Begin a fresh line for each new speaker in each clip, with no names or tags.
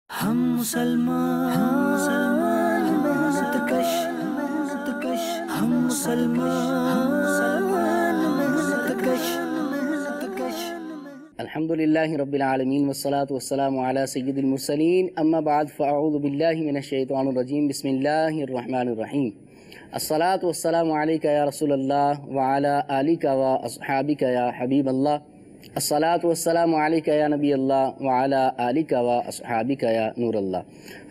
ہم مسلمان محنت کش ہم مسلمان محنت کش
الحمدللہ رب العالمین والصلاة والسلام علی سید المرسلین اما بعد فاعوذ باللہ من الشیطان الرجیم بسم اللہ الرحمن الرحیم الصلاة والسلام علیکہ یا رسول اللہ وعلی آلکہ و اصحابکہ یا حبیب اللہ الصلاة والسلام علیکہ یا نبی اللہ وعلی آلکہ و اصحابکہ یا نور اللہ۔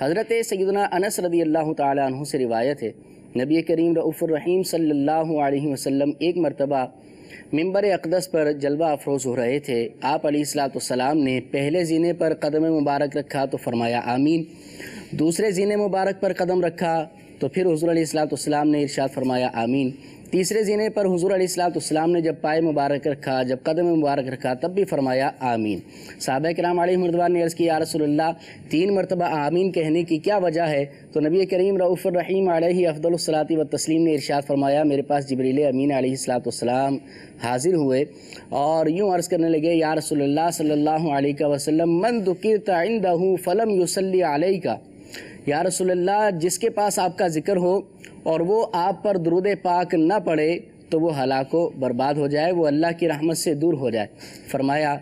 حضرت سیدنا انس رضی اللہ تعالیٰ عنہ سے روایت ہے، نبی کریم رؤوف الرحیم صلی اللہ علیہ وسلم ایک مرتبہ منبر اقدس پر جلوہ افروز ہو رہے تھے۔ آپ علیہ السلام نے پہلے زینے پر قدم مبارک رکھا تو فرمایا آمین، دوسرے زینے مبارک پر قدم رکھا تو پھر حضور علیہ السلام نے ارشاد فرمایا آمین، تیسرے زینے پر حضور علیہ السلام نے جب پائے مبارک رکھا، جب قدم مبارک رکھا تب بھی فرمایا آمین۔ صحابہ کرام علیہ رضوان نے عرض کی یا رسول اللہ 3 مرتبہ آمین کہنے کی کیا وجہ ہے؟ تو نبی کریم رؤوف الرحیم علیہ افضل الصلاۃ والتسلیم نے ارشاد فرمایا میرے پاس جبریل امین علیہ السلام حاضر ہوئے اور یوں عرض کرنے لگے یا رسول اللہ صلی اللہ علیہ وسلم من ذکرت عنده فلم یصلی علیک، یا رسول اللہ جس کے پاس آپ کا ذکر ہو اور وہ آپ پر درود پاک نہ پڑھے تو وہ ہلاک و برباد ہو جائے، وہ اللہ کی رحمت سے دور ہو جائے۔ فرمایا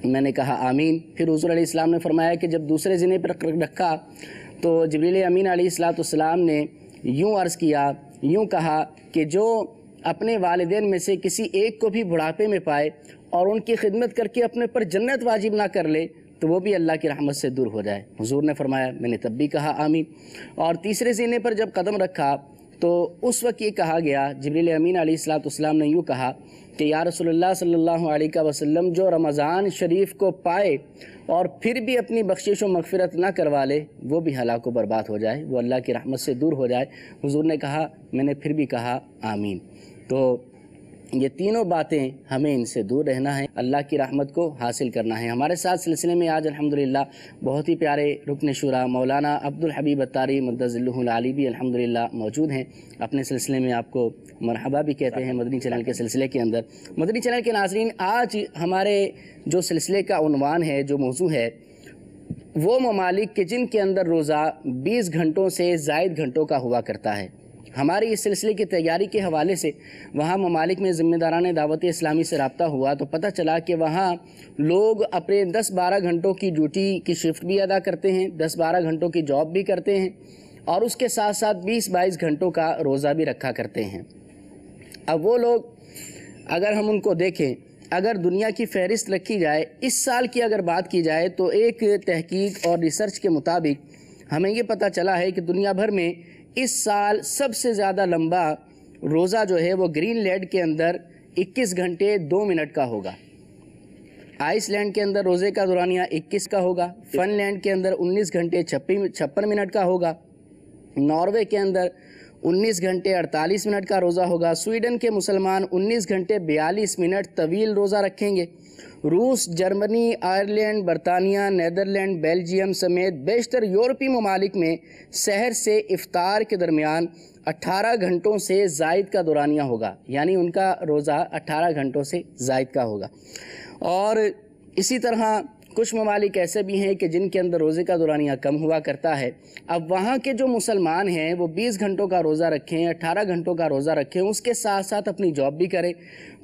میں نے کہا آمین۔ پھر حضور علیہ السلام نے فرمایا کہ جب دوسرے زینے پر رکھا تو جبریل امین علیہ السلام نے یوں عرض کیا، یوں کہا کہ جو اپنے والدین میں سے کسی ایک کو بھی بڑھاپے میں پائے اور ان کی خدمت کر کے اپنے پر جنت واجب نہ کر لے تو وہ بھی اللہ کی رحمت سے دور ہو جائے۔ حضور نے فرمایا میں نے تب بھی کہا آمین۔ اور تیسرے زینے پر جب قدم رکھا تو اس وقت یہ کہا گیا، جبریل امین علیہ السلام نے یوں کہا کہ یا رسول اللہ صلی اللہ علیہ وسلم جو رمضان شریف کو پائے اور پھر بھی اپنی بخشش و مغفرت نہ کروا لے وہ بھی ہلاک و برباد ہو جائے، وہ اللہ کی رحمت سے دور ہو جائے۔ حضور نے کہا میں نے پھر بھی کہا آمین۔ تو یہ تینوں باتیں ہمیں ان سے دور رہنا ہے، اللہ کی رحمت کو حاصل کرنا ہے۔ ہمارے ساتھ سلسلے میں آج الحمدللہ بہت ہی پیارے رکن شورا مولانا عبدالحبیب اتاری مدظ اللہ العالی بھی الحمدللہ موجود ہیں۔ اپنے سلسلے میں آپ کو مرحبا بھی کہتے ہیں مدنی چینل کے سلسلے کے اندر۔ مدنی چینل کے ناظرین، آج ہمارے جو سلسلے کا عنوان ہے، جو موضوع ہے، وہ ممالک کہ جن کے اندر روزہ 20 گھنٹوں سے زائد گھنٹوں کا ہوا کرتا ہے۔ ہماری اس سلسلے کی تیاری کے حوالے سے وہاں ممالک میں ذمہ داران دعوت اسلامی سے رابطہ ہوا تو پتہ چلا کہ وہاں لوگ اپنے 10-12 گھنٹوں کی ڈیوٹی کی شفٹ بھی ادا کرتے ہیں، 10-12 گھنٹوں کی جاب بھی کرتے ہیں اور اس کے ساتھ ساتھ 20-22 گھنٹوں کا روزہ بھی رکھا کرتے ہیں۔ اب وہ لوگ اگر ہم ان کو دیکھیں، اگر دنیا کی فہرست رکھی جائے، اس سال کی اگر بات کی جائے تو ایک تحقیق اور ریسرچ کے مطابق ہمیں یہ پتہ چلا ہے کہ دنیا بھر میں اس سال سب سے زیادہ لمبا روزہ جو ہے وہ گرین لینڈ کے اندر 21 گھنٹے 2 منٹ کا ہوگا، آئس لینڈ کے اندر روزے کا دورانیہ 21 کا ہوگا، فن لینڈ کے اندر 19 گھنٹے 56 منٹ کا ہوگا، ناروے کے اندر 19 گھنٹے 48 منٹ کا روزہ ہوگا، سویڈن کے مسلمان 19 گھنٹے 42 منٹ طویل روزہ رکھیں گے، روس، جرمنی، آئرلینڈ، برطانیہ، نیدرلینڈ، بیلجیم سمیت بیشتر یورپی ممالک میں سحر سے افطار کے درمیان 18 گھنٹوں سے زائد کا دورانیہ ہوگا، یعنی ان کا روزہ 18 گھنٹوں سے زائد کا ہوگا۔ اور اسی طرح کچھ ممالک ایسے بھی ہیں کہ جن کے اندر روزے کا دورانیہ کم ہوا کرتا ہے۔ اب وہاں کے جو مسلمان ہیں وہ 20 گھنٹوں کا روزہ رکھیں، 18 گھنٹوں کا روزہ رکھیں، اس کے ساتھ ساتھ اپنی جاب بھی کریں،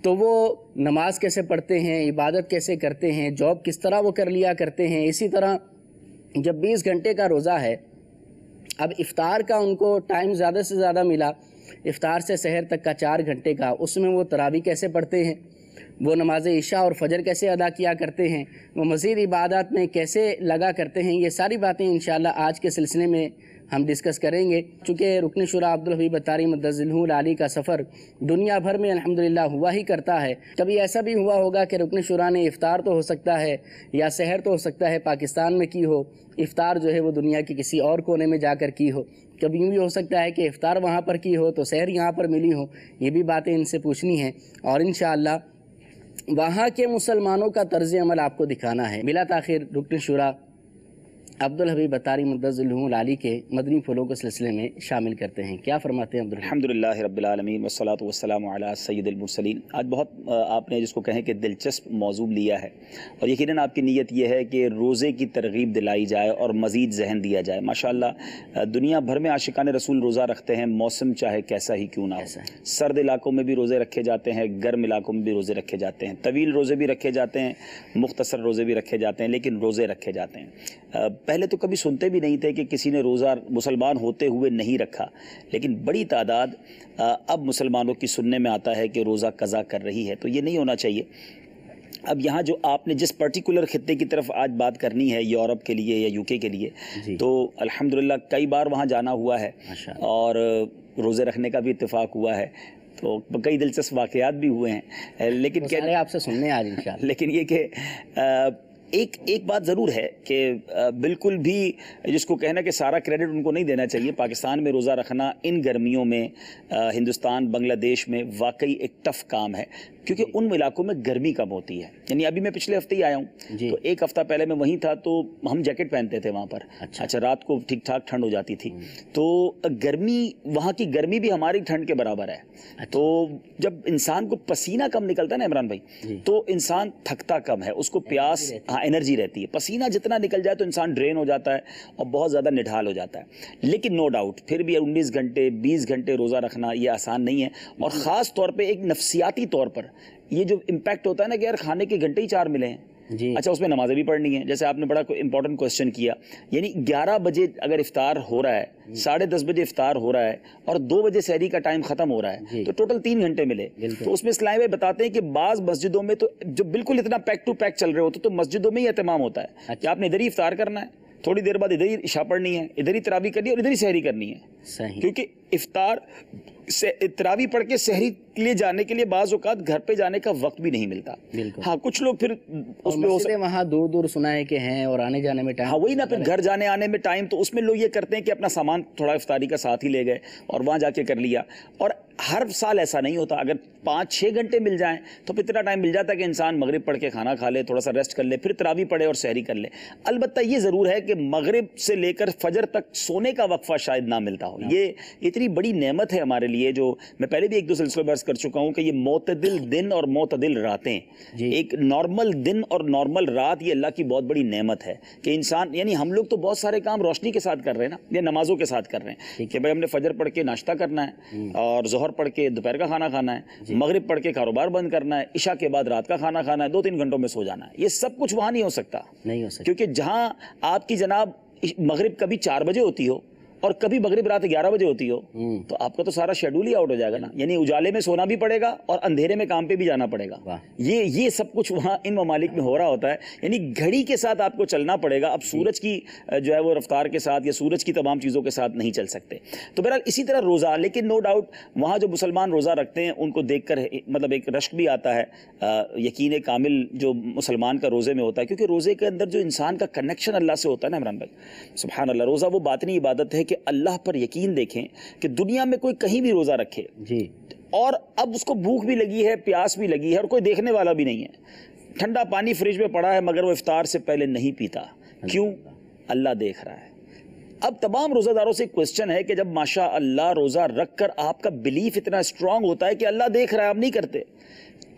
تو وہ نماز کیسے پڑھتے ہیں، عبادت کیسے کرتے ہیں، جاب کس طرح وہ کر لیا کرتے ہیں۔ اسی طرح جب 20 گھنٹے کا روزہ ہے، اب افطار کا ان کو ٹائم زیادہ سے زیادہ ملا، افطار سے سحر تک کا 4 گھنٹے کا، اس میں وہ تراویح کیسے پڑھتے ہیں، وہ نماز عشاء اور فجر کیسے ادا کیا کرتے ہیں، وہ مزید عبادات میں کیسے لگا کرتے ہیں، یہ ساری باتیں انشاءاللہ آج کے سلسلے میں ہم ڈسکس کریں گے۔ چونکہ رکن شورا عبدالحبیب اتاری مدظ اللہ العالی کا سفر دنیا بھر میں الحمدللہ ہوا ہی کرتا ہے، کبھی ایسا بھی ہوا ہوگا کہ رکن شورا نے افطار تو ہو سکتا ہے یا سحر تو ہو سکتا ہے پاکستان میں کی ہو، افطار جو ہے وہ دنیا کی کسی اور کونے میں جا کر کی ہو، کبھی یوں بھی ہو سکتا ہے کہ افطار وہاں پر کی ہو تو سحر یہاں پر ملی ہو۔ یہ بھی باتیں ان سے پوچھنی ہیں اور انشاءاللہ وہاں کے مسلمانوں کا طرز عمل آپ کو دکھانا ہے۔ بلا تاخیر رکن شورا عبدالحبیب اتاری مدظلہ العالی کے مدنی پھولوں کے سلسلے میں شامل کرتے ہیں. کیا فرماتے ہیں عبدالحبیب؟
الحمدللہ رب العالمین والصلاة والسلام علی سید المرسلین. آج بہت آپ نے جس کو کہیں کہ دلچسپ موضوع لیا ہے، اور یقیناً آپ کی نیت یہ ہے کہ روزے کی ترغیب دلائی جائے اور مزید ذہن دیا جائے. ماشاءاللہ دنیا بھر میں عاشقان رسول روزہ رکھتے ہیں، موسم چاہے کیسا ہی کیوں نہ ہو. سرد علاقوں میں بھی روزے رکھے جاتے ہیں، گرم علاقوں میں بھی روزے رکھے جاتے ہیں، طویل روزے بھی رکھے جاتے ہیں، مختصر روزے بھی رکھے جاتے ہیں، لیکن روزے رکھے جاتے ہیں. پہلے تو کبھی سنتے بھی نہیں تھے کہ کسی نے روزہ مسلمان ہوتے ہوئے نہیں رکھا، لیکن بڑی تعداد اب مسلمانوں کی سننے میں آتا ہے کہ روزہ قضا کر رہی ہے. تو یہ نہیں ہونا چاہیے. اب یہاں جو آپ نے جس پرٹیکولر خطے کی طرف آج بات کرنی ہے، یورپ کے لیے یا UK کے لیے، تو الحمدللہ کئی بار وہاں جانا ہوا ہے اور روزے رکھنے کا بھی اتفاق ہوا ہے. تو کئی دلچسپ واقعات بھی ہوئے ہیں، لیکن
سارے آپ سے سننے آج انشاءاللہ.
لیکن یہ کہ ایک بات ضرور ہے کہ بالکل بھی جس کو کہنا کہ سارا کریڈٹ ان کو نہیں دینا چاہیے. پاکستان میں روزہ رکھنا ان گرمیوں میں، ہندوستان بنگلہ دیش میں واقعی ایک ٹف کام ہے، کیونکہ ان علاقوں میں گرمی کم ہوتی ہے. یعنی ابھی میں پچھلے ہفتے ہی آیا ہوں، تو ایک ہفتہ پہلے میں وہیں تھا تو ہم جیکٹ پہنتے تھے وہاں پر. اچھا رات کو ٹھیک ٹھاک ٹھنڈ ہو جاتی تھی. تو گرمی، وہاں کی گرمی بھی ہماری ٹھنڈ کے برابر ہے. تو جب انسان کو پسینہ کم نکلتا ہے نا عمران بھائی، تو انسان تھکتا کم ہے، اس کو پیاس، انرجی رہتی ہے. پسینہ جتنا نکل جائے تو انسان ڈرین ہو جاتا ہے اور بہت زیادہ نڈھال ہو جاتا ہے. لیکن نو ڈاؤٹ پھر بھی 19 گھنٹے 20 گھنٹے روزہ رکھنا یہ آسان نہیں ہے. اور خاص طور پہ ایک نفسیاتی طور پر یہ جو امپیکٹ ہوتا ہے نا کہ یار کھانے کے گھنٹے ہی 4 ملے ہیں. اچھا اس میں نمازیں بھی پڑھنی ہیں. جیسے آپ نے بڑا امپورٹنٹ کوسچن کیا، یعنی 11 بجے اگر افطار ہو رہا ہے، 10:30 بجے افطار ہو رہا ہے اور 2 بجے سحری کا ٹائم ختم ہو رہا ہے، تو ٹوٹل 3 گھنٹے ملے. تو اس میں اسلام میں بتاتے ہیں کہ بعض مسجدوں میں تو جو بالکل اتنا پیک ٹو پیک چل رہے ہوتے تو مسجدوں میں ہی اہتمام ہوتا ہے کہ آپ نے ادھر ہی افطار کرنا ہے، تھوڑی دیر بعد ادھر ہی عشاء پڑھنی ہے، ادھر ہی تراویح کرنی ہے اور ادھر ہی سحری کرنی ہے. کیونکہ افطار سے تراویح پڑھ کے سحری کے لیے جانے کے لیے بعض اوقات گھر پہ جانے کا وقت بھی نہیں ملتا. ہاں کچھ لوگ پھر اس میں
وہاں دور دور سنا ہے کہ ہیں اور آنے جانے میں ٹائم،
ہاں وہی نا، پھر گھر جانے آنے میں ٹائم. تو اس میں لوگ یہ کرتے ہیں کہ اپنا سامان تھوڑا افطاری کا ساتھ ہی لے گئے اور وہاں جا کے کر لیا. اور ہر سال ایسا نہیں ہوتا. اگر 5-6 گھنٹے مل جائیں تو پھر اتنا ٹائم مل جاتا ہے کہ انسان مغرب پڑھ کے کھانا کھا لے، تھوڑا سا ریسٹ کر لے، پھر تراویح پڑھے اور سحری کر لے. البتہ یہ ضرور ہے کہ مغرب سے لے کر فجر تک سونے کا وقفہ شاید نہ ملتا ہو. یہ اتنی بڑی نعمت ہے ہمارے لیے، جو میں پہلے بھی 1-2 سلسلوں میں عرض کر چکا ہوں کہ یہ معتدل دن اور معتدل راتیں، ایک نارمل دن اور نارمل رات، یہ اللہ کی بہت بڑی نعمت ہے کہ انسان، یعنی ہم لوگ تو بہت سارے کام روشنی کے ساتھ کر رہے ہیں نا، یا نمازوں کے ساتھ کر رہے ہیں کہ بھائی ہم نے فجر پڑھ کے ناشتہ کرنا ہے اور ظہر پڑھ کے دوپہر کا کھانا کھانا ہے، مغرب پڑھ کے کاروبار بند کرنا ہے، عشاء کے بعد رات کا کھانا کھانا ہے، 2-3 گھنٹوں میں سو جانا ہے. یہ سب کچھ وہاں نہیں ہو سکتا، کیونکہ جہاں آپ کی جناب مغرب کبھی 4 بجے ہوتی ہو اور کبھی مغرب رات 11 بجے ہوتی ہو، تو آپ کا تو سارا شیڈول ہی آؤٹ ہو جائے گا نا. یعنی اجالے میں سونا بھی پڑے گا اور اندھیرے میں کام پہ بھی جانا پڑے گا. یہ سب کچھ وہاں ان ممالک میں ہو رہا ہوتا ہے. یعنی گھڑی کے ساتھ آپ کو چلنا پڑے گا. اب سورج کی جو ہے وہ رفتار کے ساتھ یا سورج کی تمام چیزوں کے ساتھ نہیں چل سکتے. تو بہرحال اسی طرح روزہ، لیکن نو ڈاؤٹ وہاں جو مسلمان روزہ رکھتے ہیں ان کو دیکھ کر مطلب ایک رشک بھی آتا ہے، یقین کامل جو مسلمان کا روزے میں ہوتا ہے. کیونکہ روزے کے اندر جو انسان کا کنیکشن اللہ سے ہوتا ہے نا عمران بھائی، سبحان اللہ. روزہ وہ باطنی عبادت ہے کہ اللہ پر یقین دیکھیں کہ دنیا میں کوئی کہیں بھی روزہ رکھے اور اب اس کو بھوک بھی لگی ہے، پیاس بھی لگی ہے اور کوئی دیکھنے والا بھی نہیں ہے، ٹھنڈا پانی فریج میں پڑا ہے مگر وہ افطار سے پہلے نہیں پیتا. کیوں؟ اللہ دیکھ رہا ہے. اب تمام روزہ داروں سے کوسچن ہے کہ جب ماشاء اللہ روزہ رکھ کر آپ کا بلیف اتنا اسٹرانگ ہوتا ہے کہ اللہ دیکھ رہا ہے، آپ نہیں کرتے،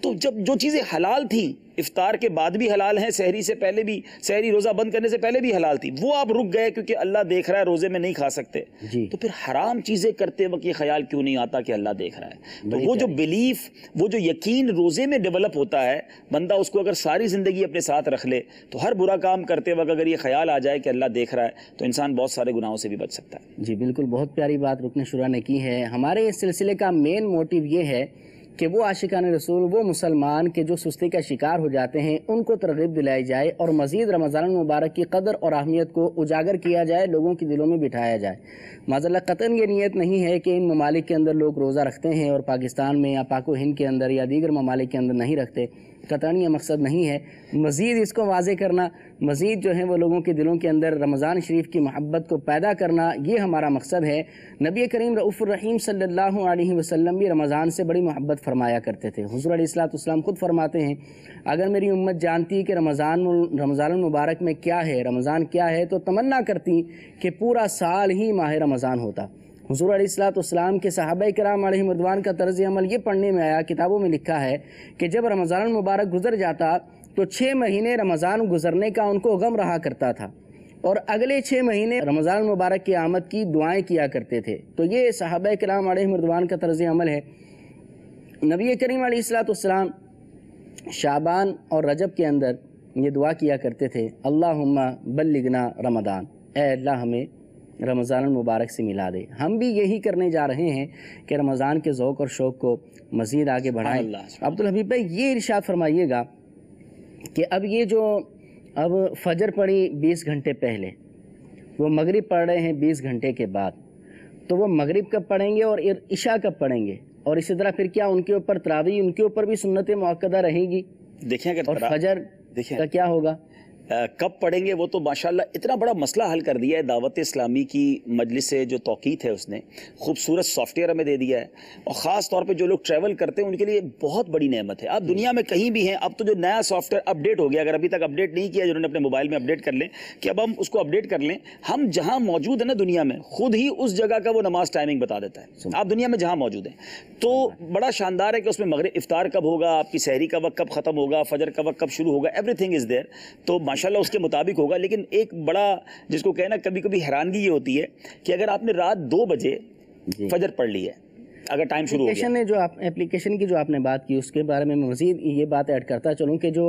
تو جب جو چیزیں حلال تھیں، افطار کے بعد بھی حلال ہیں، سحری سے پہلے بھی، سحری روزہ بند کرنے سے پہلے بھی حلال تھی، وہ آپ رک گئے کیونکہ اللہ دیکھ رہا ہے، روزے میں نہیں کھا سکتے، تو پھر حرام چیزیں کرتے وقت یہ خیال کیوں نہیں آتا کہ اللہ دیکھ رہا ہے؟ تو وہ جو بلیف، وہ جو یقین روزے میں ڈیولپ ہوتا ہے، بندہ اس کو اگر ساری زندگی اپنے ساتھ رکھ لے تو ہر برا کام کرتے وقت اگر یہ خیال آ جائے کہ اللہ دیکھ رہا ہے تو انسان بہت سارے گناہوں سے بھی بچ سکتا ہے.
جی بالکل، بہت پیاری بات رکن شورا نے کی ہے. ہمارے اس سلسلے کا مین موٹیو یہ ہے کہ وہ عاشقان رسول، وہ مسلمان کے جو سستی کا شکار ہو جاتے ہیں، ان کو ترغیب دلائی جائے اور مزید رمضان المبارک کی قدر اور اہمیت کو اجاگر کیا جائے، لوگوں کی دلوں میں بٹھایا جائے. معاذ اللہ قطعاً یہ نیت نہیں ہے کہ ان ممالک کے اندر لوگ روزہ رکھتے ہیں اور پاکستان میں یا پاک و ہند کے اندر یا دیگر ممالک کے اندر نہیں رکھتے. قطعاً یہ مقصد نہیں ہے. مزید اس کو واضح کرنا، مزید جو ہے وہ لوگوں کے دلوں کے اندر رمضان شریف کی محبت کو پیدا کرنا، یہ ہمارا مقصد ہے. نبی کریم رؤوف الرحیم صلی اللہ علیہ وسلم بھی رمضان سے بڑی محبت فرمایا کرتے تھے. حضور علیہ السلام خود فرماتے ہیں اگر میری امت جانتی کہ رمضان المبارک میں کیا ہے، رمضان کیا ہے، تو تمنا کرتی کہ پورا سال ہی ماہ رمضان ہوتا. حضور علیہ السلام کے صحابہ کرام علیہم رضوان کا طرز عمل یہ پڑھنے میں آیا، کتابوں میں لکھا ہے کہ جب رمضان المبارک گزر جاتا تو 6 مہینے رمضان گزرنے کا ان کو غم رہا کرتا تھا، اور اگلے 6 مہینے رمضان المبارک کی آمد کی دعائیں کیا کرتے تھے. تو یہ صحابہ کرام علیہم رضوان کا طرز عمل ہے. نبی کریم علیہ السلام شعبان اور رجب کے اندر یہ دعا کیا کرتے تھے، اللہم بلغنا رمضان، اے اللہ ہمیں رمضان المبارک سے ملا دے. ہم بھی یہی کرنے جا رہے ہیں کہ رمضان کے ذوق اور شوق کو مزید آگے بڑھائیں. عبدالحبیب بھائی یہ ارشاد فرمائیے گا کہ اب یہ جو اب فجر پڑی 20 گھنٹے پہلے، وہ مغرب پڑھ رہے ہیں 20 گھنٹے کے بعد، تو وہ مغرب کب پڑھیں گے اور عشاء کب پڑھیں گے؟ اور اسی طرح پھر کیا ان کے اوپر تراویح، ان کے اوپر بھی سنت مؤکدہ رہے گی؟
دیکھیں
اور فجر کا کیا ہوگا؟
کب پڑھیں گے؟ وہ تو ماشاءاللہ اتنا بڑا مسئلہ حل کر دیا ہے دعوت اسلامی کی مجلس سے جو توقیت ہے، اس نے خوبصورت سافٹ ویئر ہمیں دے دیا ہے، اور خاص طور پہ جو لوگ ٹریول کرتے ہیں ان کے لیے بہت بڑی نعمت ہے. آپ دنیا میں کہیں بھی ہیں، اب تو جو نیا سافٹ ویئر اپڈیٹ ہو گیا، اگر ابھی تک اپڈیٹ نہیں کیا جنہوں نے اپنے موبائل میں اپڈیٹ کر لیں کہ اب ہم اس کو اپڈیٹ کر لیں. ہم جہاں موجود ہیں نا دنیا میں، خود ہی اس جگہ کا وہ نماز ٹائمنگ بتا دیتا ہے. آپ دنیا میں جہاں موجود ہیں تو بڑا شاندار ہے کہ اس میں مغرب افطار کب ہوگا، آپ کی سحری کا وقت کب ختم ہوگا، فجر کا وقت کب شروع ہوگا، ایوری تھنگ از دیئر. تو ماشاءاللہ اس کے مطابق ہوگا. لیکن ایک بڑا جس کو کہنا کبھی کبھی حیرانگی یہ ہوتی ہے کہ اگر آپ نے رات 2 بجے فجر پڑھ لی ہے، اگر ٹائم شروع ہو گیا،
جو اپلیکیشن کی جو آپ نے بات کی اس کے بارے میں مزید یہ بات ایڈ کرتا چلوں کہ جو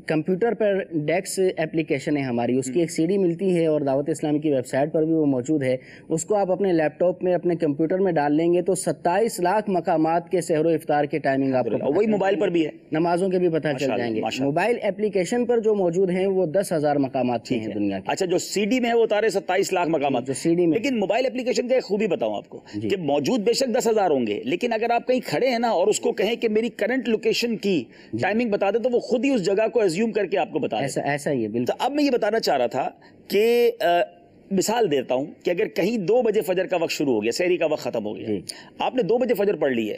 کمپیوٹر پر ڈیکس اپلیکیشن ہے ہماری، اس کی ایک سی ڈی ملتی ہے اور دعوت اسلامی کی ویب سائٹ پر بھی وہ موجود ہے. اس کو آپ اپنے لیپ ٹاپ میں اپنے کمپیوٹر میں ڈال لیں گے تو 27 لاکھ مقامات کے سحر و افطار کے ٹائمنگ آپ کو،
وہی موبائل پر بھی ہے،
نمازوں کے بھی پتہ چل جائیں گے. موبائل اپلیکیشن پر جو موجود ہیں وہ 10,000 مقامات کے ہیں دنیا کے.
اچھا جو سی ڈی میں ہے وہ تارے 27 لاکھ مقامات
جو سی ڈی میں.
لیکن موبائل اپلیکیشن کی ایک خوبی بتاؤں آپ کو کہ موجود بے شک 10,000 ہوں گے، لیکن اگر آپ کہیں کھڑے ہیں نا اور اس کو کہیں کہ میری کرنٹ لوکیشن کی ٹائمنگ بتا دے تو وہ خود ہی اس جگہ کو ایزیوم کر کے آپ کو بتا دے.
ایسا ہی ہے بالکل.
تو اب میں یہ بتانا چاہ رہا تھا کہ مثال دیتا ہوں کہ اگر کہیں 2 بجے فجر کا وقت شروع ہو گیا، سحری کا وقت ختم ہو گیا، آپ نے 2 بجے فجر پڑھ لی ہے،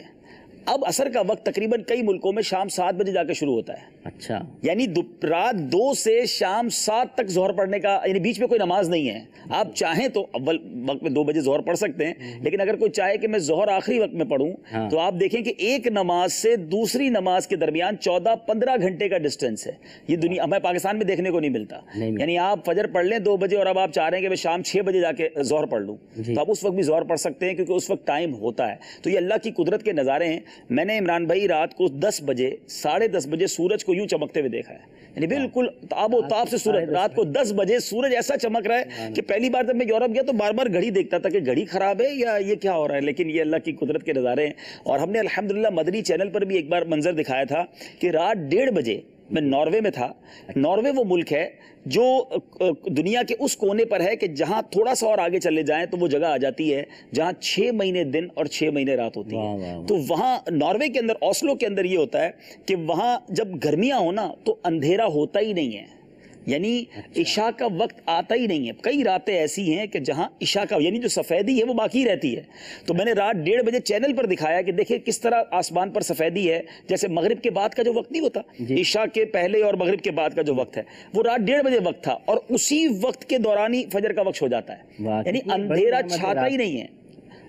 اب عصر کا وقت تقریباً کئی ملکوں میں شام 7 بجے جا کے شروع ہوتا ہے.
اچھا،
یعنی رات 2 سے شام 7 تک ظہر پڑھنے کا، یعنی بیچ میں کوئی نماز نہیں ہے. آپ چاہیں تو اول وقت میں 2 بجے ظہر پڑھ سکتے ہیں، لیکن اگر کوئی چاہے کہ میں ظہر آخری وقت میں پڑھوں تو آپ دیکھیں کہ ایک نماز سے دوسری نماز کے درمیان 14-15 گھنٹے کا ڈسٹینس ہے. یہ دنیا ہمیں پاکستان میں دیکھنے کو نہیں ملتا. یعنی آپ فجر پڑھ لیں 2 بجے اور اب آپ چاہ رہے ہیں کہ میں شام 6 بجے جا کے ظہر پڑھ لوں، تو آپ اس وقت بھی ظہر پڑھ سکتے ہیں کیونکہ اس وقت ٹائم ہوتا ہے. تو یہ اللہ کی قدرت کے نظارے ہیں. میں نے عمران بھائی رات کو 10 بجے 10:30 بجے سورج کو یوں چمکتے ہوئے دیکھا ہے، یعنی بالکل تاب و تاب سے سورج. رات کو 10 بجے سورج ایسا چمک رہا ہے کہ پہلی بار جب میں یورپ گیا تو بار بار گھڑی دیکھتا تھا کہ گھڑی خراب ہے یا یہ کیا ہو رہا ہے، لیکن یہ اللہ کی قدرت کے نظارے ہیں. اور ہم نے الحمدللہ مدنی چینل پر بھی ایک بار منظر دکھایا تھا کہ رات 1:30 بجے میں ناروے میں تھا. ناروے وہ ملک ہے جو دنیا کے اس کونے پر ہے کہ جہاں تھوڑا سا اور آگے چلے جائیں تو وہ جگہ آ جاتی ہے جہاں 6 مہینے دن اور 6 مہینے رات ہوتی ہے. تو وہاں ناروے کے اندر، اوسلو کے اندر یہ ہوتا ہے کہ وہاں جب گرمیاں ہونا تو اندھیرا ہوتا ہی نہیں ہے، یعنی عشاء کا وقت آتا ہی نہیں ہے. کئی راتیں ایسی ہیں کہ جہاں عشاء کا یعنی جو سفیدی ہے وہ باقی رہتی ہے. تو میں نے رات 1:30 بجے چینل پر دکھایا کہ دیکھیں کس طرح آسمان پر سفیدی ہے، جیسے مغرب کے بعد کا جو وقت نہیں ہوتا، عشاء کے پہلے اور مغرب کے بعد کا جو وقت ہے وہ رات 1:30 بجے وقت تھا، اور اسی وقت کے دوران ہی فجر کا وقت ہو جاتا ہے. یعنی اندھیرا چھاتا ہی نہیں ہے.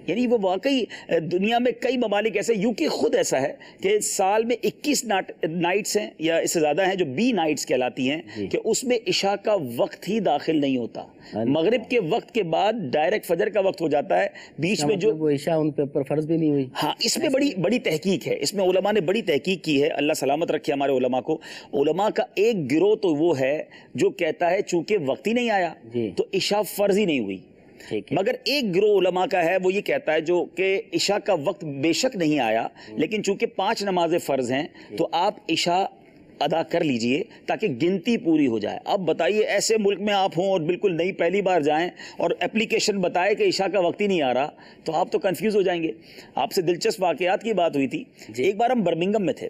یعنی وہ واقعی دنیا میں کئی ممالک ایسے، یوکے خود ایسا ہے کہ سال میں 21 نائٹس ہیں یا اس سے زیادہ ہیں جو بی نائٹس کہلاتی ہیں کہ اس میں عشاء کا وقت ہی داخل نہیں ہوتا. مغرب کے وقت کے بعد ڈائریکٹ فجر کا وقت ہو جاتا ہے. بیچ میں جو
وہ عشاء ان پہ اوپر فرض بھی نہیں ہوئی.
ہاں، اس میں بڑی تحقیق ہے، اس میں علماء نے بڑی تحقیق کی ہے. اللہ سلامت رکھے ہمارے علماء کو. علماء کا ایک گروہ تو وہ ہے جو کہتا ہے چونکہ وقت ہی نہیں آیا تو عشاء فرض ہی نہیں ہوئی، مگر ایک گروہ علماء کا ہے وہ یہ کہتا ہے جو کہ عشاء کا وقت بے شک نہیں آیا لیکن چونکہ 5 نمازیں فرض ہیں تو آپ عشاء ادا کر لیجئے تاکہ گنتی پوری ہو جائے. اب بتائیے ایسے ملک میں آپ ہوں اور بالکل نئی پہلی بار جائیں اور اپلیکیشن بتائے کہ عشاء کا وقت ہی نہیں آ رہا تو آپ تو کنفیوز ہو جائیں گے. آپ سے دلچسپ واقعات کی بات ہوئی تھی. ایک بار ہم برمنگم میں تھے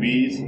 20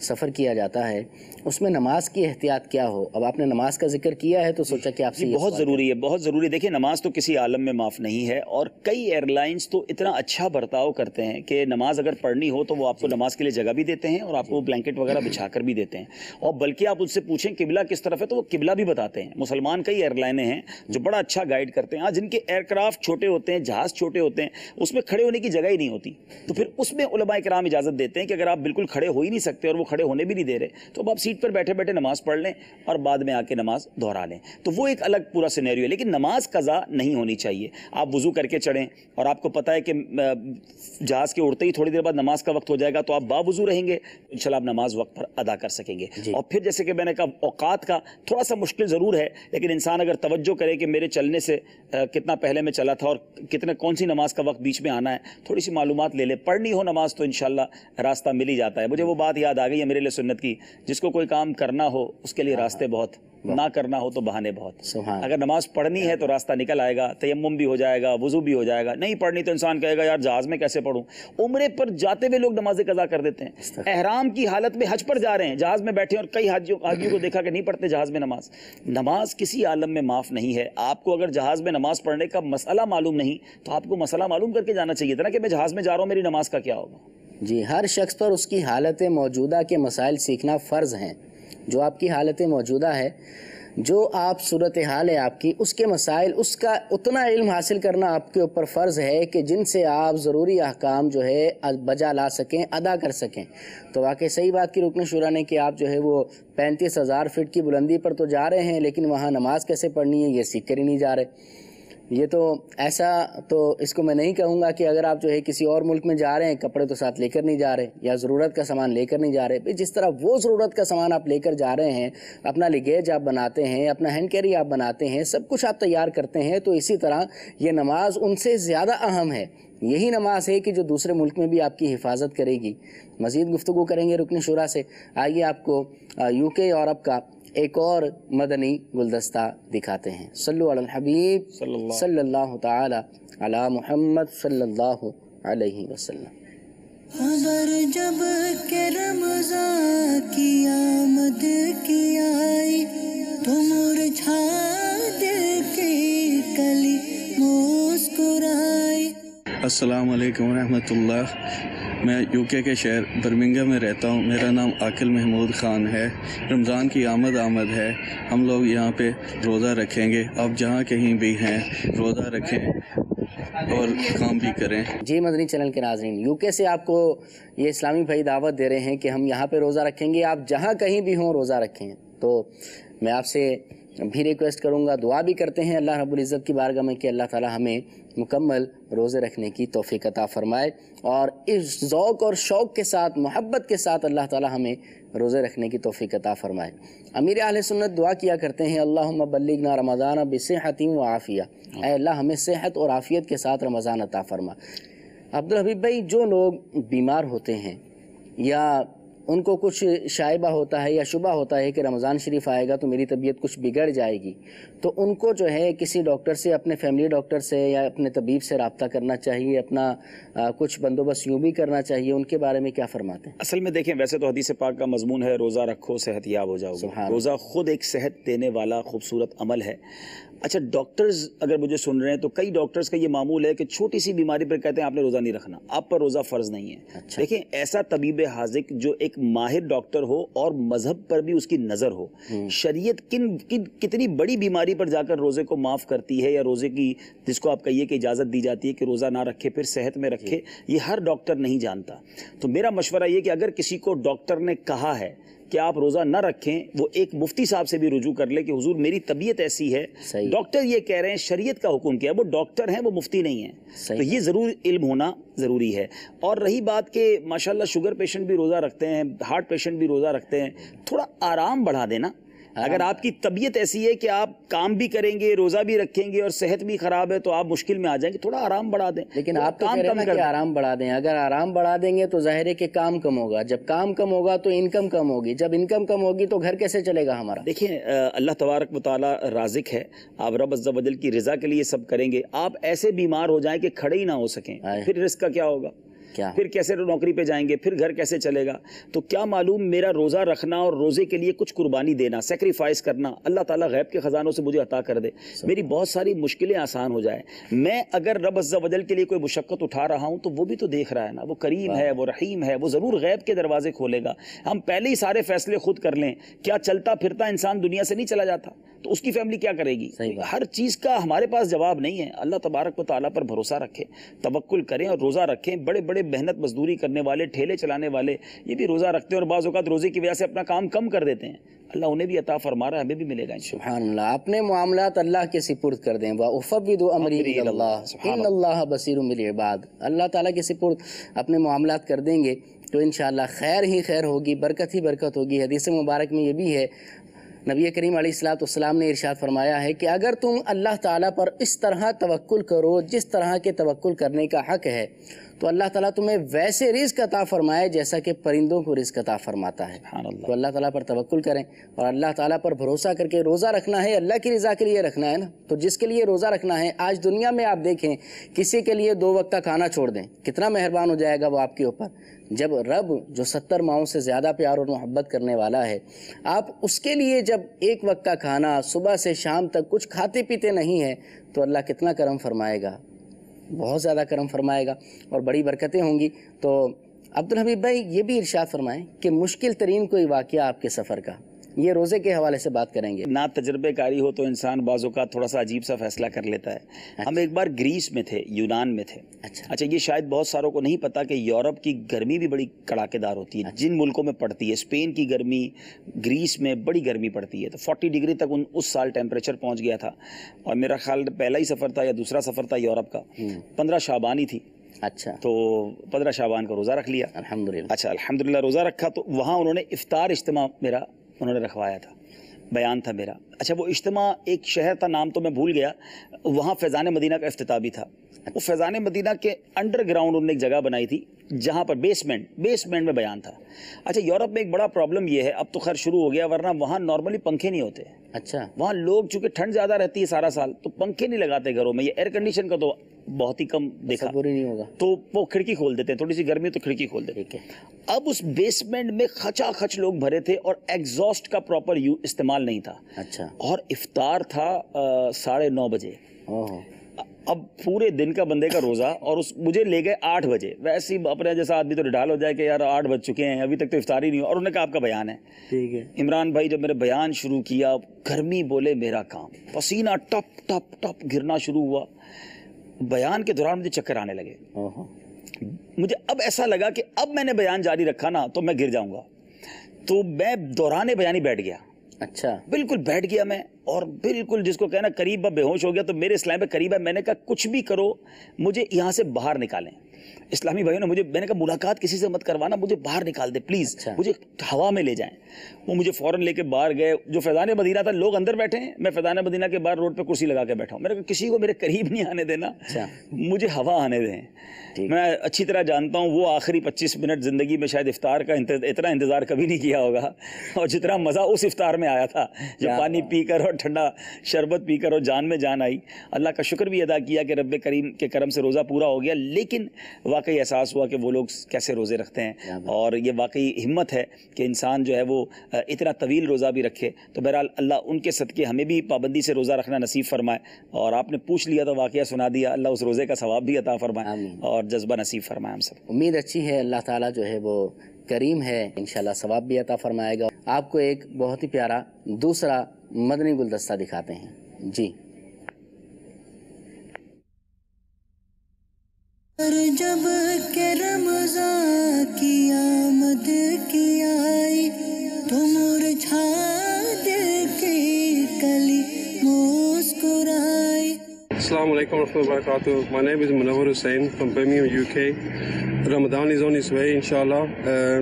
سفر کیا جاتا ہے اس میں نماز کی احتیاط کیا ہو؟ اب آپ نے نماز کا ذکر کیا ہے تو سوچا کہ آپ سے
بہت ضروری ہے، بہت ضروری. دیکھیں نماز تو کسی عالم میں معاف نہیں ہے، اور کئی ایئر لائنز تو اتنا اچھا برتاؤ کرتے ہیں کہ نماز اگر پڑھنی ہو تو وہ آپ کو نماز کے لیے جگہ بھی دیتے ہیں اور آپ کو بلینکٹ وغیرہ بچھا کر بھی دیتے ہیں، اور بلکہ آپ ان سے پوچھیں قبلہ کس طرف ہے تو وہ قبلہ بھی بتاتے ہیں. مسلمان کئی ایئر لائنیں ہیں جو بڑا اچھا گائیڈ کرتے ہیں. جن کے ایئر کرافٹ چھوٹے ہوتے ہیں، جہاز چھوٹے ہوتے ہیں، اس میں کھڑے ہونے کی جگہ ہی نہیں ہوتی، تو پھر اس میں علماء کرام اجازت دیتے ہیں کہ اگر آپ بالکل کھڑے ہو ہی نہیں سکتے اور وہ کھڑے ہونے بھی نہیں دے رہے تو اب آپ سیٹ پر بیٹھے بیٹھے نماز پڑھ لیں اور بعد میں آ کے نماز دہرا لیں. تو وہ ایک الگ پورا سینیریو ہے، لیکن نماز قضا نہیں ہونی چاہیے. آپ وضو کر کے چڑھیں اور آپ کو پتہ ہے کہ جہاز کے اڑتے ہی تھوڑی دیر بعد نماز کا وقت ہو جائے گا تو آپ باوضو رہیں گے، انشاءاللہ آپ نماز وقت پر ادا کر سکیں گے. اور پھر جیسے کہ میں نے کہا اوقات کا تھوڑا سا مشکل ضرور ہے، لیکن انسان اگر توجہ کرے کہ میرے چلنے سے کتنا پہلے میں چلا تھا اور کتنے کون سی نماز کا وقت بیچ میں آنا ہے، تھوڑی سی معلومات لے لے. پڑھنی ہو نماز تو انشاءاللہ راستہ مل ہی جاتا ہے. مجھے وہ بات یاد آ گئی ہے میرے لیے سنت کی، جس کو کوئی کام کرنا ہو اس کے لیے راستے بہت، نہ کرنا ہو تو بہانے بہت. اگر نماز پڑھنی ہے تو راستہ نکل آئے گا، تیمم بھی ہو جائے گا، وضو بھی ہو جائے گا. نہیں پڑھنی تو انسان کہے گا یار جہاز میں کیسے پڑھوں. عمرے پر جاتے ہوئے لوگ نماز قضا کر دیتے ہیں، احرام کی حالت میں حج پر جا رہے ہیں، جہاز میں بیٹھے اور کئی حاجیوں کو دیکھا کہ نہیں پڑھتے جہاز میں نماز. نماز کسی عالم میں معاف نہیں ہے. آپ کو اگر جہاز میں نماز پڑھنے کا مسئلہ معلوم نہیں تو آپ کو مسئلہ معلوم کر کے جانا چاہیے تھا نا کہ میں جہاز میں جا رہا ہوں، میری نماز کا کیا ہوگا.
جی، ہر شخص پر اس کی حالت موجودہ کے مسائل سیکھنا فرض ہیں. جو آپ کی حالت موجودہ ہے، جو آپ صورتحال ہے آپ کی، اس کے مسائل، اس کا اتنا علم حاصل کرنا آپ کے اوپر فرض ہے کہ جن سے آپ ضروری احکام جو ہے بجا لا سکیں، ادا کر سکیں. تو واقعی صحیح بات کی رکن شورا نے کہ آپ جو ہے وہ 35,000 فٹ کی بلندی پر تو جا رہے ہیں، لیکن وہاں نماز کیسے پڑھنی ہے یہ سیکھ کر ہی نہیں جا رہے. یہ تو ایسا تو اس کو میں نہیں کہوں گا کہ اگر آپ جو ہے کسی اور ملک میں جا رہے ہیں کپڑے تو ساتھ لے کر نہیں جا رہے یا ضرورت کا سامان لے کر نہیں جا رہے. جس طرح وہ ضرورت کا سامان آپ لے کر جا رہے ہیں، اپنا لگیج آپ بناتے ہیں، اپنا ہینڈ کیری آپ بناتے ہیں، سب کچھ آپ تیار کرتے ہیں، تو اسی طرح یہ نماز ان سے زیادہ اہم ہے. یہی نماز ہے کہ جو دوسرے ملک میں بھی آپ کی حفاظت کرے گی. مزید گفتگو کریں گے رکن شورا سے. آئیے آپ کو یو کے یورپ کا ایک اور مدنی گلدستہ دکھاتے ہیں. صلو علی الحبیب صلی اللہ تعالی علی محمد صلی اللہ علیہ وسلم.
خبر جب کہ رمضان کی آمد کی آئی تو مرجھا دل کی کلی مسکرائی.
السلام علیکم ورحمۃ اللہ. میں یو کے شہر برمنگھم میں رہتا ہوں. میرا نام عاقل محمود خان ہے. رمضان کی آمد ہے. ہم لوگ یہاں پہ روزہ رکھیں گے. آپ جہاں کہیں بھی ہیں روزہ رکھیں اور کام بھی کریں.
جی مدنی چینل کے ناظرین، یو کے سے آپ کو یہ اسلامی بھائی دعوت دے رہے ہیں کہ ہم یہاں پہ روزہ رکھیں گے. آپ جہاں کہیں بھی ہوں روزہ رکھیں. تو میں آپ سے بھی ریکویسٹ کروں گا، دعا بھی کرتے ہیں اللہ رب العزت کی بارگاہ میں کہ اللہ تعالی ہمیں مکمل روزے رکھنے کی توفیق عطا فرمائے، اور اس ذوق اور شوق کے ساتھ، محبت کے ساتھ اللہ تعالی ہمیں روزے رکھنے کی توفیق عطا فرمائے. امیر اہل سنت دعا کیا کرتے ہیں اللہم بلغنا رمضان بصحت و عافیہ. اے اللہ ہمیں صحت اور عافیت کے ساتھ رمضان عطا فرما. عبدالحبیب بھائی، جو لوگ بیمار ہوتے ہیں یا ان کو کچھ شائبہ ہوتا ہے یا شبہ ہوتا ہے کہ رمضان شریف آئے گا تو میری طبیعت کچھ بگڑ جائے گی، تو ان کو جو ہے کسی ڈاکٹر سے، اپنے فیملی ڈاکٹر سے یا اپنے طبیب سے رابطہ کرنا چاہیے، اپنا کچھ بندوبست یوں بھی کرنا چاہیے. ان کے بارے میں کیا فرماتے ہیں؟
اصل میں دیکھیں، ویسے تو حدیث پاک کا مضمون ہے روزہ رکھو صحت یاب ہو جاؤ گے. روزہ خود ایک صحت دینے والا خوبصورت عمل ہے. اچھا، ڈاکٹرز اگر مجھے سن رہے ہیں تو کئی ڈاکٹرز کا یہ معمول ہے کہ چھوٹی سی بیماری پر کہتے ہیں آپ نے روزہ نہیں رکھنا، آپ پر روزہ فرض نہیں ہے. دیکھیں، ایسا طبیب حاذق جو ایک ماہر ڈاکٹر ہو اور مذہب پر بھی اس کی نظر ہو، شریعت کتنی بڑی بیماری پر جا کر روزے کو معاف کرتی ہے، یا روزے کی جس کو آپ کہیے کہ اجازت دی جاتی ہے کہ روزہ نہ رکھے پھر صحت میں رکھے، یہ ہر ڈاکٹر نہیں جانتا. تو میرا مشورہ یہ کہ اگر کسی کو ڈاکٹر نے کہا ہے کہ آپ روزہ نہ رکھیں، وہ ایک مفتی صاحب سے بھی رجوع کر لے کہ حضور میری طبیعت ایسی ہے، ڈاکٹر یہ کہہ رہے ہیں، شریعت کا حکم کیا ہے، وہ ڈاکٹر ہیں، وہ مفتی نہیں ہیں. تو یہ ضرور علم ہونا ضروری ہے. اور رہی بات کہ ماشاءاللہ شوگر پیشنٹ بھی روزہ رکھتے ہیں، ہارٹ پیشنٹ بھی روزہ رکھتے ہیں، تھوڑا آرام بڑھا دینا. اگر آپ کی طبیعت ایسی ہے کہ آپ کام بھی کریں گے، روزہ بھی رکھیں گے اور صحت بھی خراب ہے تو آپ مشکل میں آ جائیں گے، تھوڑا آرام بڑھا دیں.
لیکن آپ تو کہہ رہے ہیں کہ آرام بڑھا دیں. اگر آرام بڑھا دیں گے تو ظاہر ہے کہ کام کم ہوگا. جب کام کم ہوگا تو انکم کم ہوگی. جب انکم کم ہوگی تو گھر کیسے چلے گا ہمارا؟
دیکھیں، اللہ تبارک و تعالی رازق ہے. آپ رب عز و جل کی رضا کے لیے سب کریں گے. آپ ایسے بیمار ہو جائیں کہ کھڑے ہی نہ ہو سکیں، پھر رزق کا کیا ہوگا؟ پھر کیسے نوکری پہ جائیں گے, پھر گھر کیسے چلے گا. تو کیا معلوم میرا روزہ رکھنا اور روزے کے لیے کچھ قربانی دینا, سیکریفائس کرنا, اللہ تعالیٰ غیب کے خزانوں سے مجھے عطا کر دے, میری بہت ساری مشکلیں آسان ہو جائے. میں اگر رب عز و جل کے لیے کوئی مشقت اٹھا رہا ہوں تو وہ بھی تو دیکھ رہا ہے نا, وہ کریم ہے, وہ رحیم ہے, وہ ضرور غیب کے دروازے کھولے گا. ہم پہلے ہی سارے فیصلے خود کر لیں, کیا چلتا پھرتا انسان دنیا سے نہیں چلا جاتا, تو اس کی فیملی کیا کرے گی؟ ہر چیز کا ہمارے پاس جواب نہیں ہے. اللہ تبارک و تعالیٰ پر بھروسہ رکھیں, توکل کریں اور روزہ رکھیں. بڑے بڑے محنت مزدوری کرنے والے, ٹھیلے چلانے والے, یہ بھی روزہ رکھتے ہیں اور بعض اوقات روزے کی وجہ سے اپنا کام کم کر دیتے ہیں. اللہ انہیں بھی عطا فرما رہا ہے, ہمیں بھی ملے گا انشاءاللہ.
سبحان اللہ. اپنے معاملات اللہ کے سپرد کر دیں. وَأُفَوِّضُ أَمْرِي إِلَى اللَّهِ إِنَّ اللَّهَ بَصِيرٌ بِالْعِبَادِ. اللہ تعالیٰ کے سپرد اپنے معاملات کر دیں گے تو انشاءاللہ خیر ہی خیر ہوگی, برکت ہی برکت ہوگی. حدیث مبارک میں یہ بھی ہے, نبی کریم علیہ الصلوۃ نے ارشاد فرمایا ہے کہ اگر تم اللہ تعالیٰ پر اس طرح توکل کرو جس طرح کے توکل کرنے کا حق ہے, تو اللہ تعالیٰ تمہیں ویسے رزق عطا فرمائے جیسا کہ پرندوں کو رزق عطا فرماتا ہے. تو اللہ تعالیٰ پر توکل کریں اور اللہ تعالیٰ پر بھروسہ کر کے روزہ رکھنا ہے. اللہ کی رضا کے لیے رکھنا ہے نا, تو جس کے لیے روزہ رکھنا ہے, آج دنیا میں آپ دیکھیں کسی کے لیے 2 وقت کا کھانا چھوڑ دیں, کتنا مہربان ہو جائے گا وہ آپ کے اوپر. جب رب جو 70 ماؤں سے زیادہ پیار اور محبت کرنے والا ہے, آپ اس کے لیے جب 1 وقت کا کھانا صبح سے شام تک کچھ کھاتے پیتے نہیں ہیں, تو اللہ کتنا کرم فرمائے گا, بہت زیادہ کرم فرمائے گا اور بڑی برکتیں ہوں گی. تو عبدالحبیب بھائی یہ بھی ارشاد فرمائیں کہ مشکل ترین کوئی واقعہ آپ کے سفر کا, یہ روزے کے حوالے سے بات کریں گے.
نہ تجربے کاری ہو تو انسان بعض اوقات تھوڑا سا عجیب سا فیصلہ کر لیتا ہے. ہم ایک بار گریس میں تھے, یونان میں تھے. اچھا, یہ شاید بہت ساروں کو نہیں پتا کہ یورپ کی گرمی بھی بڑی کڑاکے دار ہوتی ہے. جن ملکوں میں پڑتی ہے, اسپین کی گرمی, گریس میں بڑی گرمی پڑتی ہے. تو 40 ڈگری تک اس سال ٹیمپریچر پہنچ گیا تھا. اور میرا خیال پہلا ہی سفر تھا یا دوسرا سفر تھا یورپ کا, 15 شعبان ہی تھی.
اچھا,
تو 15 شعبان کا روزہ رکھ لیا
الحمدللہ.
اچھا الحمدللہ روزہ رکھا. تو وہاں انہوں نے افطار اجتماع میرا انہوں نے رکھوایا تھا, بیان تھا میرا. اچھا, وہ اجتماع ایک شہر تھا, نام تو میں بھول گیا, وہاں فیضان مدینہ کا افتتاح بھی تھا. وہ فیضان مدینہ کے انڈر گراؤنڈ انہوں نے ایک جگہ بنائی تھی جہاں پر بیسمنٹ میں بیان تھا. اچھا, یورپ میں ایک بڑا پرابلم یہ ہے, اب تو خیر شروع ہو گیا, ورنہ وہاں نارملی پنکھے نہیں ہوتے.
اچھا,
وہاں لوگ چونکہ ٹھنڈ زیادہ رہتی ہے سارا سال, تو پنکھے نہیں لگاتے گھروں میں. یہ ایئر کنڈیشن کا تو بہت ہی کم دیکھا,
نہیں ہوگا,
تو وہ کھڑکی کھول دیتے ہیں, تھوڑی سی گرمی تو کھڑکی کھول دیتے ہیں. اب اس بیسمنٹ میں کھچا کھچ لوگ بھرے تھے اور ایگزاسٹ کا پراپر استعمال نہیں تھا.
اچھا,
اور افطار تھا 9:30 بجے. اب پورے دن کا بندے کا روزہ, اور مجھے لے گئے 8 بجے. ویسے ہی اپنے جیسا آدمی تو ڈھال ہو جائے کہ یار 8 بج چکے ہیں, ابھی تک تو افطار ہی نہیں ہو. اور انہوں نے کہا آپ کا بیان ہے.
ٹھیک ہے.
عمران بھائی جب میرے بیان شروع کیا, گرمی بولے میرا کام, پسینہ ٹپ ٹپ ٹپ گرنا شروع ہوا. بیان کے دوران مجھے چکر آنے لگے. مجھے اب ایسا لگا کہ اب میں نے بیان جاری رکھا نا تو میں گر جاؤں گا. تو میں دوران بیانی بیٹھ گیا.
اچھا,
بالکل بیٹھ گیا میں, اور بالکل جس کو کہنا قریب بے ہوش ہو گیا. تو میرے اسلام پہ قریب ہے, میں نے کہا کچھ بھی کرو مجھے یہاں سے باہر نکالیں. اسلامی بھائیوں نے میں نے کہا ملاقات کسی سے مت کروانا, مجھے باہر نکال دے پلیز, مجھے ہوا میں لے جائیں. وہ مجھے فوراً لے کے باہر گئے. جو فیضان مدینہ تھا, لوگ اندر بیٹھے ہیں, میں فیضان مدینہ کے باہر روڈ پہ کرسی لگا کے بیٹھا ہوں. میں نے کہا کسی کو میرے قریب نہیں آنے دینا, مجھے ہوا آنے دیں. میں اچھی طرح جانتا ہوں وہ آخری 25 منٹ زندگی میں شاید افطار کا اتنا انتظار کبھی نہیں کیا ہوگا, اور جتنا مزہ اس افطار میں آیا تھا, جب پانی پی کر اور ٹھنڈا شربت پی کر اور جان میں جان آئی. اللہ کا شکر بھی ادا کیا کہ رب کریم کے کرم سے روزہ پورا ہو گیا. لیکن واقعی احساس ہوا کہ وہ لوگ کیسے روزے رکھتے ہیں, اور یہ واقعی ہمت ہے کہ انسان جو ہے وہ اتنا طویل روزہ بھی رکھے. تو بہرحال اللہ ان کے صدقے ہمیں بھی پابندی سے روزہ رکھنا نصیب فرمائے. اور آپ نے پوچھ لیا تو واقعہ سنا دیا, اللہ اس روزے کا ثواب بھی عطا فرمائے اور جذبہ نصیب فرمائے ہم سب.
امید اچھی ہے, اللہ تعالیٰ جو ہے وہ کریم ہے, انشاءاللہ ثواب بھی عطا فرمائے گا. آپ کو ایک بہت ہی پیارا دوسرا مدنی گلدستہ دکھاتے ہیں. جی,
جب کہ رمضان کی آمد کی آئی تو مرجھا دل کی کلی مسکرائی.
Assalamu alaikum warahmatullahi wabarakatuh. My name is Munawar Hussain from Birmingham, UK. Ramadan is on its way, inshallah.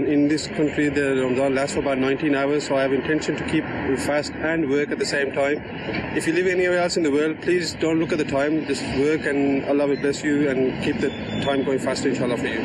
In this country, the Ramadan lasts for about 19 hours, so I have intention to keep fast and work at the same time. If you live anywhere else in the world, please don't look at the time, just work and Allah will bless you and keep the time going faster, inshallah, for you.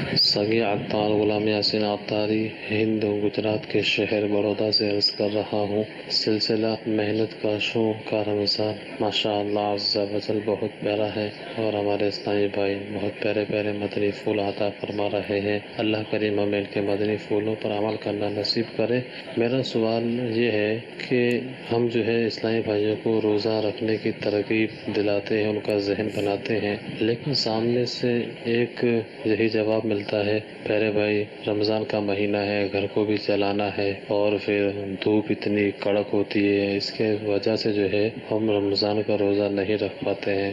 سگی Attar Ghulam Yasin عطاری ہند گجرات کے شہر بڑودہ سے عرض کر رہا ہوں. سلسلہ محنت کاشوں کا رمضان ماشاء اللہ عز و جل بہت پیارا ہے اور ہمارے اسلامی بھائی بہت پیارے پیارے مدنی پھول عطا فرما رہے ہیں. اللہ کریم ہمیں ان کے مدنی پھولوں پر عمل کرنا نصیب کرے. میرا سوال یہ ہے کہ ہم جو ہے اسلامی بھائیوں کو روزہ رکھنے کی ترغیب دلاتے ہیں، ان کا ذہن بناتے ہیں، لیکن سامنے سے ایک یہی جواب ملتا ہے پیارے بھائی رمضان کا مہینہ ہے، گھر کو بھی چلانا ہے اور پھر دھوپ اتنی کڑک ہوتی ہے، اس کے وجہ سے جو ہے ہم رمضان کا روزہ نہیں رکھ پاتے ہیں.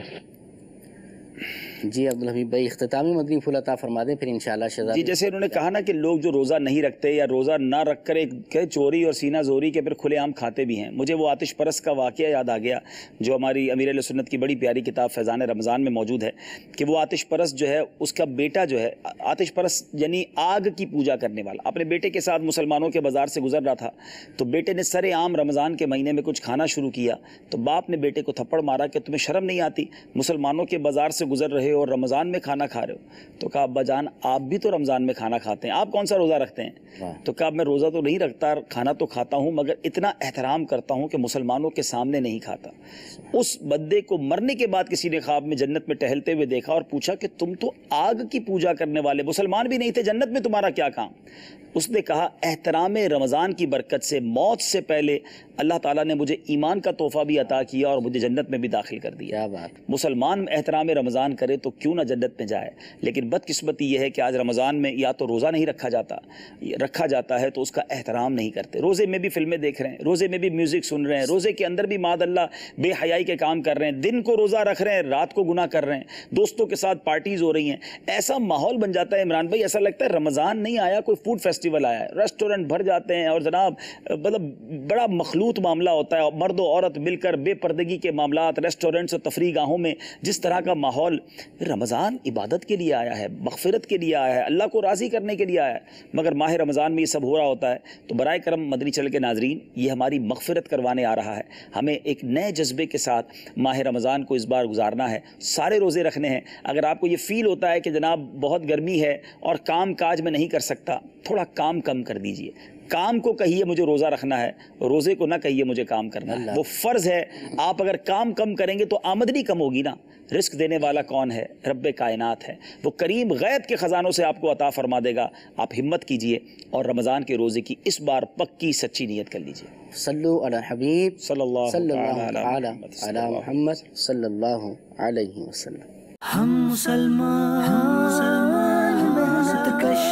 جی عبدالحمید بھائی اختتامی مدنی پھول عطا فرما دیں پھر انشاءاللہ شہزاد.
جی جیسے انہوں نے کہا نا کہ لوگ جو روزہ نہیں رکھتے یا روزہ نہ رکھ کر ایک چوری اور سینہ زوری کے پھر کھلے عام کھاتے بھی ہیں. مجھے وہ آتش پرست کا واقعہ یاد آ گیا جو ہماری امیر اہل سنت کی بڑی پیاری کتاب فیضان رمضان میں موجود ہے کہ وہ آتش پرست جو ہے اس کا بیٹا جو ہے آتش پرست یعنی آگ کی پوجا کرنے والا اپنے بیٹے کے ساتھ مسلمانوں کے بازار سے گزر رہا تھا تو بیٹے نے سر عام رمضان کے مہینے میں کچھ کھانا شروع کیا تو باپ نے بیٹے کو تھپڑ مارا کہ تمہیں شرم نہیں آتی، مسلمانوں کے بازار سے گزر رہے ہو اور رمضان میں کھانا کھا رہے ہو. تو کہا ابا جان آپ بھی تو رمضان میں کھانا کھاتے ہیں، آپ کون سا روزہ رکھتے ہیں؟ تو کہا میں روزہ تو نہیں رکھتا، کھانا تو کھاتا ہوں مگر اتنا احترام کرتا ہوں کہ مسلمانوں کے سامنے نہیں کھاتا. اس بندے کو مرنے کے بعد کسی نے خواب میں جنت میں ٹہلتے ہوئے دیکھا اور پوچھا کہ تم تو آگ کی پوجا کرنے والے مسلمان بھی نہیں تھے، جنت میں تمہارا کیا کام؟ اس نے کہا احترام رمضان کی برکت سے موت سے پہلے اللہ تعالیٰ نے مجھے ایمان کا تحفہ بھی عطا کیا اور مجھے جنت میں بھی داخل کر دیا. مسلمان احترام رمضان کرے تو کیوں نہ جنت میں جائے. لیکن بدقسمتی یہ ہے کہ آج رمضان میں یا تو روزہ نہیں رکھا جاتا ہے تو اس کا احترام نہیں کرتے. روزے میں بھی فلمیں دیکھ رہے ہیں، روزے میں بھی میوزک سن رہے ہیں، روزے کے اندر بھی معاذ اللہ بے حیائی کے کام کر رہے ہیں، دن کو روزہ رکھ رہے ہیں، رات کو گناہ کر رہے ہیں، دوستوں کے ساتھ پارٹیز ہو رہی ہیں. ایسا ماحول بن جاتا ہے عمران بھائی، ایسا لگتا ہے رمضان نہیں آیا کوئی فوڈ فیسٹیول آیا ہے. ریسٹورنٹ بھر جاتے ہیں اور جناب مطلب بڑا مخلوط معاملہ ہوتا ہے، مرد و عورت مل کر بے پردگی کے معاملات، ریسٹورنٹس اور تفریح گاہوں میں جس طرح کا ماحول. رمضان عبادت کے لیے آیا ہے، مغفرت کے لیے آیا ہے، اللہ کو راضی کرنے کے لیے آیا ہے، مگر ماہ رمضان میں یہ سب ہو رہا ہوتا ہے. تو برائے کرم مدنی چینل کے ناظرین یہ ہماری مغفرت کروانے آ رہا ہے. ہمیں ایک نئے جذبے کے ساتھ ماہ رمضان کو اس بار گزارنا ہے، سارے روزے رکھنے ہیں. اگر آپ کو یہ فیل ہوتا ہے کہ جناب بہت گرمی ہے اور کام کاج میں نہیں کر سکتا، تھوڑا کام کم کر دیجئے. کام کو کہیے مجھے روزہ رکھنا ہے، روزے کو نہ کہیے مجھے کام کرنا ہے. وہ فرض ہے. آپ اگر کام کم کریں گے تو آمدنی کم ہوگی نا. رزق دینے والا کون ہے؟ رب کائنات ہے. وہ کریم غیب کے خزانوں سے آپ کو عطا فرما دے گا. آپ ہمت کیجئے اور رمضان کے روزے کی اس بار پکی سچی نیت کر لیجئے.
صلو علی حبیب
صلی اللہ
علی محمد صلی اللہ علیہ وسلم.
ہم مسلمان محنت کش،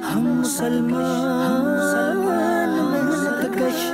ہم مسلمان محنت کش.